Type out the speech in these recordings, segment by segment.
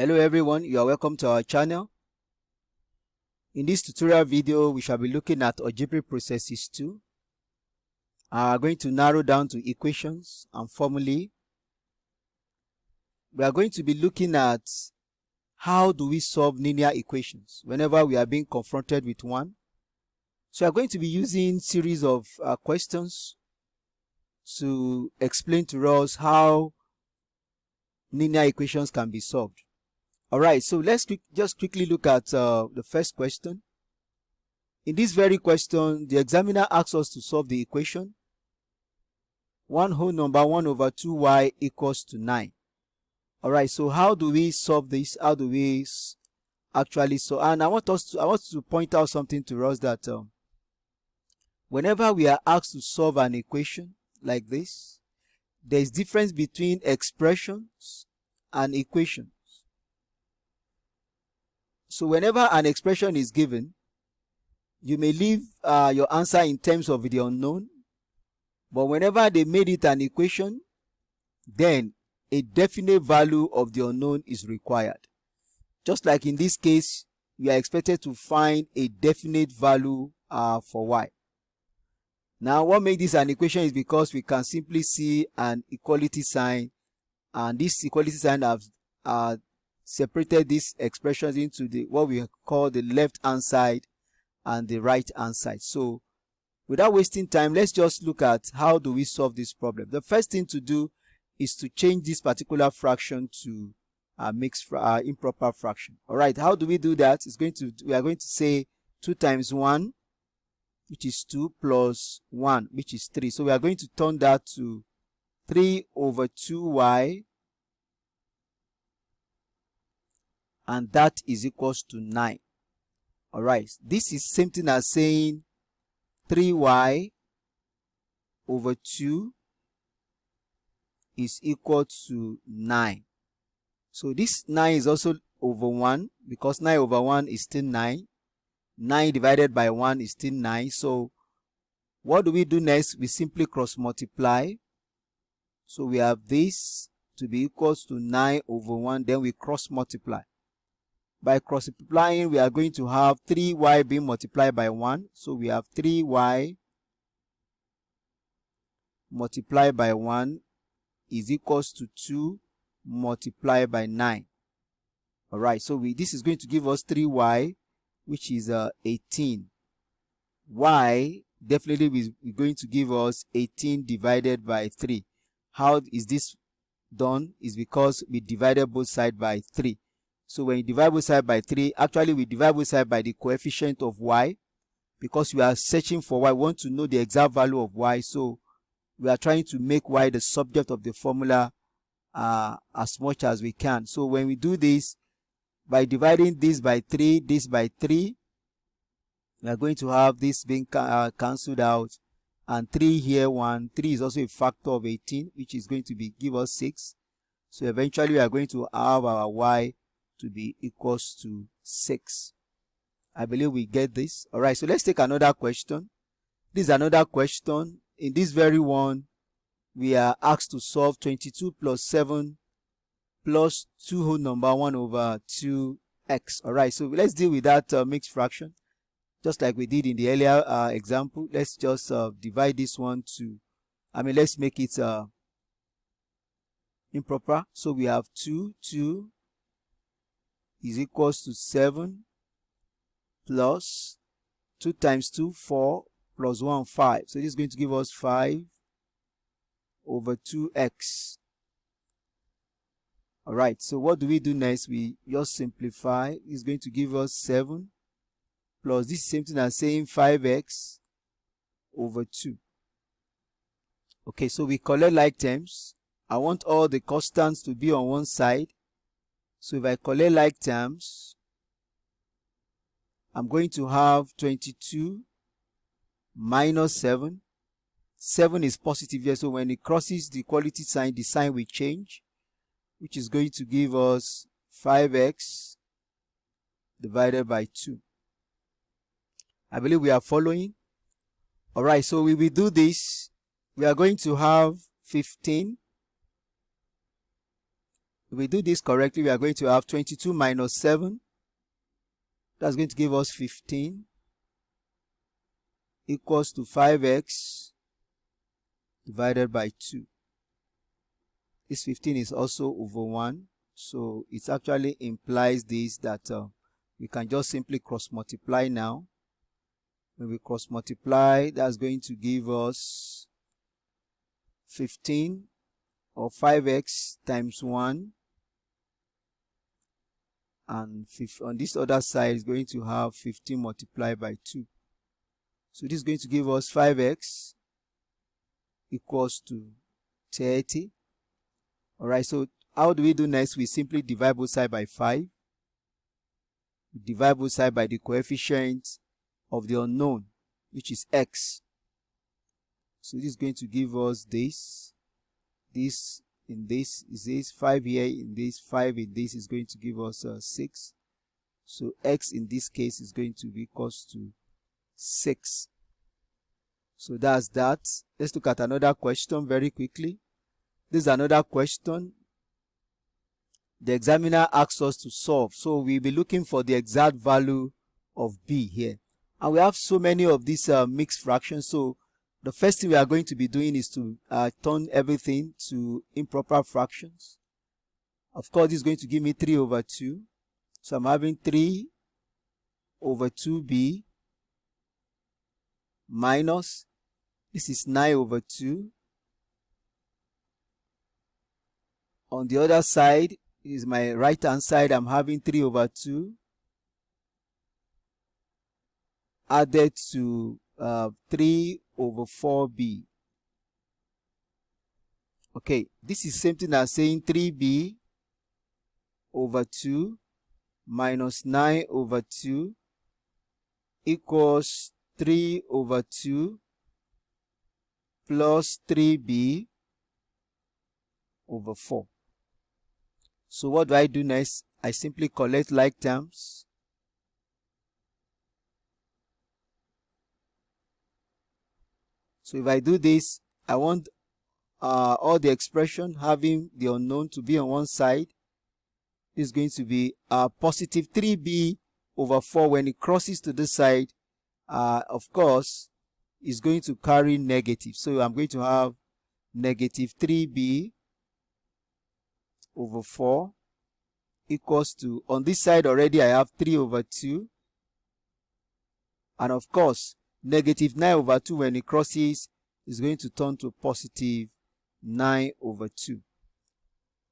Hello everyone, you are welcome to our channel. In this tutorial video, we shall be looking at algebraic processes 2. We are going to narrow down to equations and formulae. We are going to be looking at how do we solve linear equations whenever we are being confronted with one. So we are going to be using series of questions to explain to us how linear equations can be solved. Alright, so let's just quickly look at the first question. In this very question, the examiner asks us to solve the equation 1 whole number 1 over 2y equals to 9. Alright, so how do we solve this? How do we actually solve? And I want to point out something to us that whenever we are asked to solve an equation like this, there is difference between expressions and equations. So whenever an expression is given, you may leave your answer in terms of the unknown, but whenever they made it an equation, then a definite value of the unknown is required. Just like in this case, we are expected to find a definite value for y. Now, what makes this an equation is because we can simply see an equality sign, and this equality sign has separated these expressions into what we call the left hand side and the right hand side. So without wasting time, let's just look at how do we solve this problem. The first thing to do is to change this particular fraction to a improper fraction. All right, how do we do that? We are going to say 2 times 1, which is 2, plus 1, which is 3. So we are going to turn that to 3 over 2y, and that is equals to 9. All right, this is same thing as saying 3y over 2 is equal to 9. So this 9 is also over 1, because 9 over 1 is still 9. 9 divided by 1 is still 9. So what do we do next? We simply cross multiply. So we have this to be equals to 9 over 1. Then we cross multiply. By cross multiplying, we are going to have 3y being multiplied by 1. So we have 3y multiplied by 1 is equals to 2 multiplied by 9. Alright, so this is going to give us 3y, which is 18. Y definitely is going to give us 18 divided by 3. How is this done? Is because we divided both sides by 3. So when you divide both sides by 3, actually we divide both sides by the coefficient of y, because we are searching for y. We want to know the exact value of y. So we are trying to make y the subject of the formula as much as we can. So when we do this, by dividing this by 3, this by 3, we are going to have this being cancelled out, and 3 here, 1. 3 is also a factor of 18, which is going to give us 6. So eventually we are going to have our y to be equals to 6. I believe we get this. All right, so let's take another question. This is another question. In this very one, we are asked to solve 22 plus 7 plus 2 whole number 1 over 2x. All right, so let's deal with that mixed fraction just like we did in the earlier example. Let's just divide this one to, let's make it improper. So we have 2 is equals to 7 plus 2 times 2, 4, plus 1, 5. So this is going to give us 5 over 2x. All right, so what do we do next? We just simplify. It's going to give us 7 plus this is same thing as saying 5x over 2. Okay, so we collect like terms. I want all the constants to be on one side. So if I collect like terms, I'm going to have 22 minus 7. 7 is positive here, so when it crosses the equality sign, the sign will change, which is going to give us 5x divided by 2. I believe we are following. Alright, so we will do this. We are going to have 15 If we do this correctly, we are going to have 22 minus 7. That's going to give us 15 equals to 5x divided by 2. This 15 is also over 1. So it actually implies this, that we can just simply cross multiply now. When we cross multiply, that's going to give us 15 or 5x times 1. And on this other side is going to have 15 multiplied by 2. So this is going to give us 5x equals to 30. Alright, so how do we do next? We simply divide both sides by 5. We divide both sides by the coefficient of the unknown, which is x. So this is going to give us this. This in this is this 5 here, in this 5 in this is going to give us 6. So x in this case is going to be equals to 6. So that's that. Let's look at another question very quickly. This is another question the examiner asks us to solve. So we'll be looking for the exact value of b here. And we have so many of these mixed fractions. So the first thing we are going to be doing is to turn everything to improper fractions. Of course, this is going to give me 3 over 2. So I'm having 3 over 2b minus, this is 9 over 2. On the other side is my right hand side. I'm having 3 over 2 added to 3 over 4b. Okay, this is same thing as saying 3b over 2 minus 9 over 2 equals 3 over 2 plus 3b over 4. So what do I do next? I simply collect like terms. So if I do this, I want all the expression having the unknown to be on one side. This is going to be positive 3b over 4. When it crosses to this side, of course, is going to carry negative. So I'm going to have negative 3b over 4 equals to, on this side already I have 3 over 2. And of course, negative 9 over 2 when it crosses is going to turn to positive 9 over 2.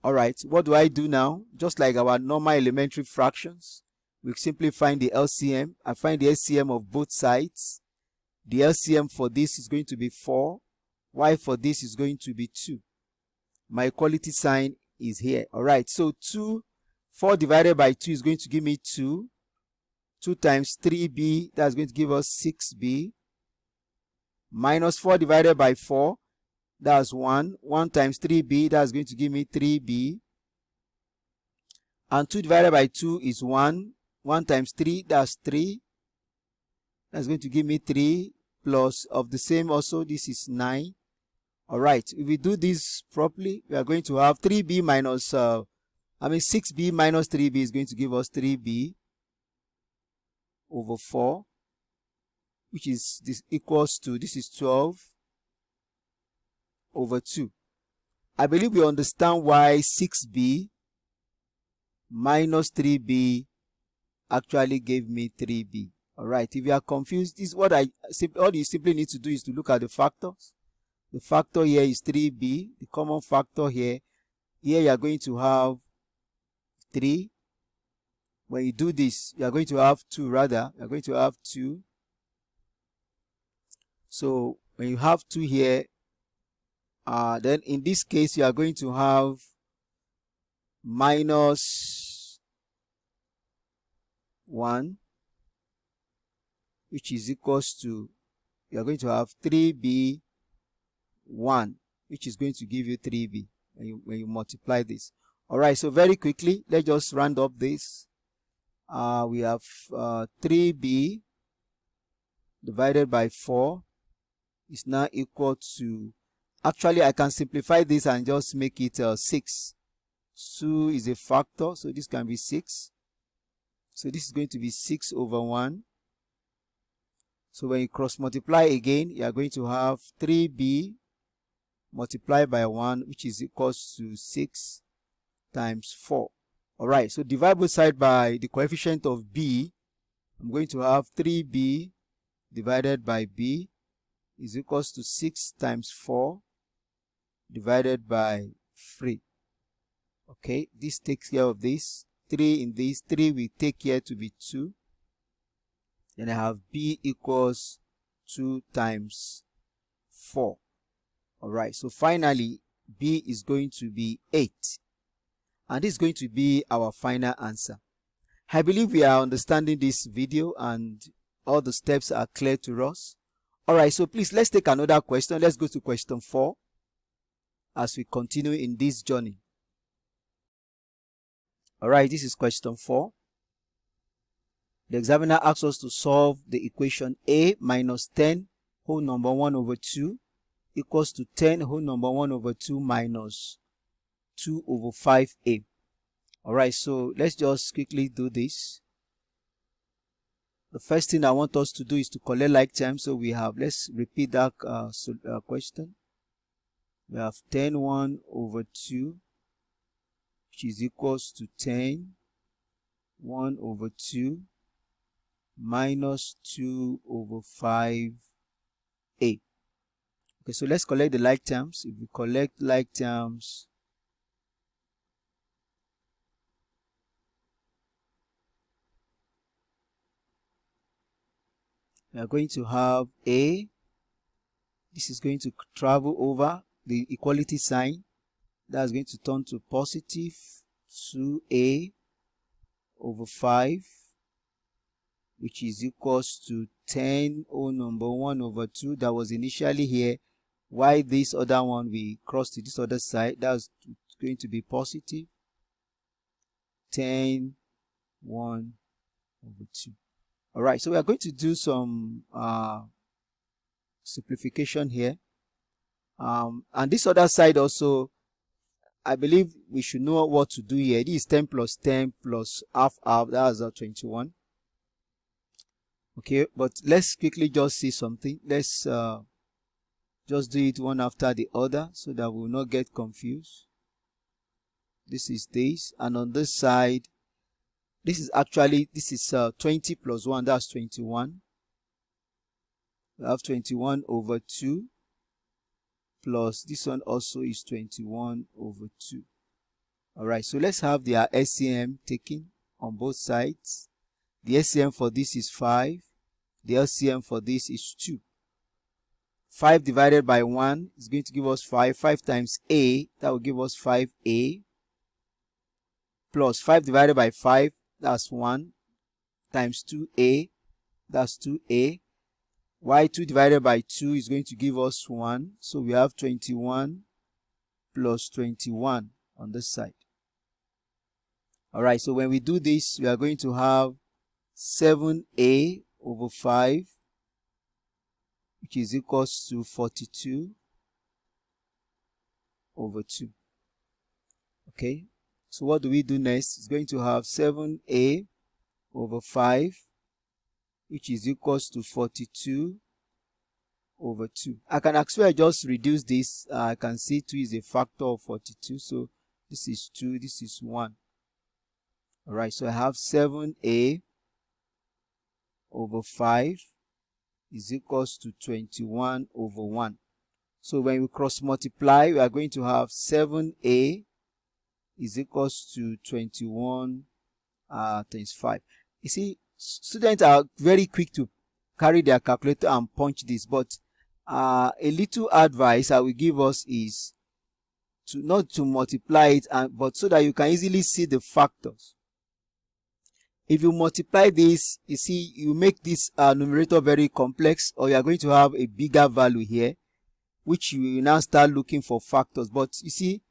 Alright, what do I do now? Just like our normal elementary fractions, we simply find the LCM. I find the LCM of both sides. The LCM for this is going to be 4. Y for this is going to be 2. My equality sign is here. Alright, so 4 divided by 2 is going to give me 2. 2 times 3b, that's going to give us 6b. Minus 4 divided by 4, that's 1. 1 times 3b, that's going to give me 3b. And 2 divided by 2 is 1. 1 times 3, that's 3. That's going to give me 3 plus of the same also, this is 9. Alright, if we do this properly, we are going to have 3b minus, 6b minus 3b is going to give us 3b over 4, which is this equals to, this is 12 over 2. I believe we understand why 6b minus 3b actually gave me 3b. Alright, if you are confused, this is what all you simply need to do is to look at the factors. The factor here is 3b, the common factor here. Here you are going to have 3. When you do this, you are going to have 2 rather. You are going to have 2. So when you have 2 here, then in this case you are going to have minus 1, which is equals to, you are going to have 3b 1, which is going to give you 3b when you multiply this. Alright, so very quickly, let's just round up this. We have 3b divided by 4 is now equal to, actually I can simplify this and just make it 6. 2 is a factor, so this can be 6. So this is going to be 6 over 1. So when you cross multiply again, you are going to have 3b multiplied by 1, which is equals to 6 times 4. Alright, so divide both sides by the coefficient of b. I'm going to have 3b divided by b is equals to 6 times 4 divided by 3. Okay, this takes care of this. 3 in this, 3 we take here to be 2. Then I have b equals 2 times 4. Alright, so finally b is going to be 8. And this is going to be our final answer. I believe we are understanding this video and all the steps are clear to us. Alright, so please let's take another question. Let's go to question 4 as we continue in this journey. Alright, this is question 4. The examiner asks us to solve the equation a minus 10 whole number 1 over 2 equals to 10 whole number 1 over 2 minus 2 over 5a. Alright, so let's just quickly do this. The first thing I want us to do is to collect like terms. So we have, let's repeat that question. We have 10 1 over 2, which is equals to 10 1 over 2 minus 2 over 5a. Okay, so let's collect the like terms. If we collect like terms, we are going to have a. This is going to travel over the equality sign. That's going to turn to positive 2a over 5, which is equals to 10 whole number 1 over 2 that was initially here. Why this other one we cross to this other side, that's going to be positive 10 1 over 2. Alright, so we are going to do some simplification here. And this other side also, I believe we should know what to do here. This is 10 plus 10 plus half, that's 21. Okay, but let's quickly just see something. Let's just do it one after the other so that we will not get confused. This is this, and on this side, this is 20 plus 1, that's 21. We have 21 over 2 plus this one also is 21 over 2. Alright, so let's have their LCM taken on both sides. The LCM for this is 5. The LCM for this is 2. 5 divided by 1 is going to give us 5. 5 times a, that will give us 5a. Plus 5 divided by 5, that's 1. Times 2a, that's 2a. Y 2 divided by 2 is going to give us 1. So we have 21 plus 21 on this side. Alright, so when we do this, we are going to have 7a over 5, which is equals to 42 over 2. Okay, so what do we do next? It's going to have 7a over 5, which is equals to 42 over 2. I can actually just reduce this. I can see 2 is a factor of 42. So this is 2, this is 1. Alright, so I have 7a over 5 is equals to 21 over 1. So when we cross multiply, we are going to have 7a is equals to 21 times 5. You see, students are very quick to carry their calculator and punch this, but a little advice I will give us is to not to multiply it, but so that you can easily see the factors. If you multiply this, you see, you make this numerator very complex, or you are going to have a bigger value here, which you will now start looking for factors. But you see,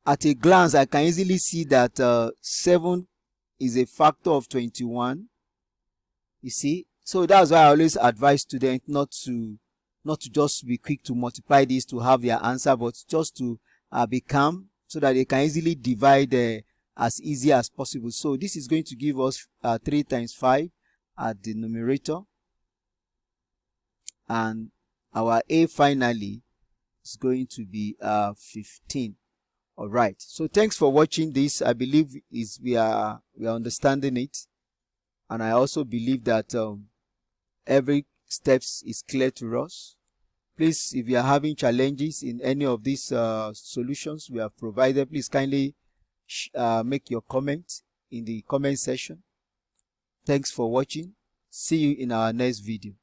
at a glance, I can easily see that 7 is a factor of 21. You see, so that's why I always advise students not to just be quick to multiply this to have their answer, but just to be calm, so that they can easily divide as easy as possible. So this is going to give us 3 times 5 at the numerator, and our a finally is going to be 15. All right, so thanks for watching this. I believe we are understanding it, and I also believe that every steps is clear to us. Please, if you are having challenges in any of these solutions we have provided, please kindly make your comment in the comment section. Thanks for watching. See you in our next video.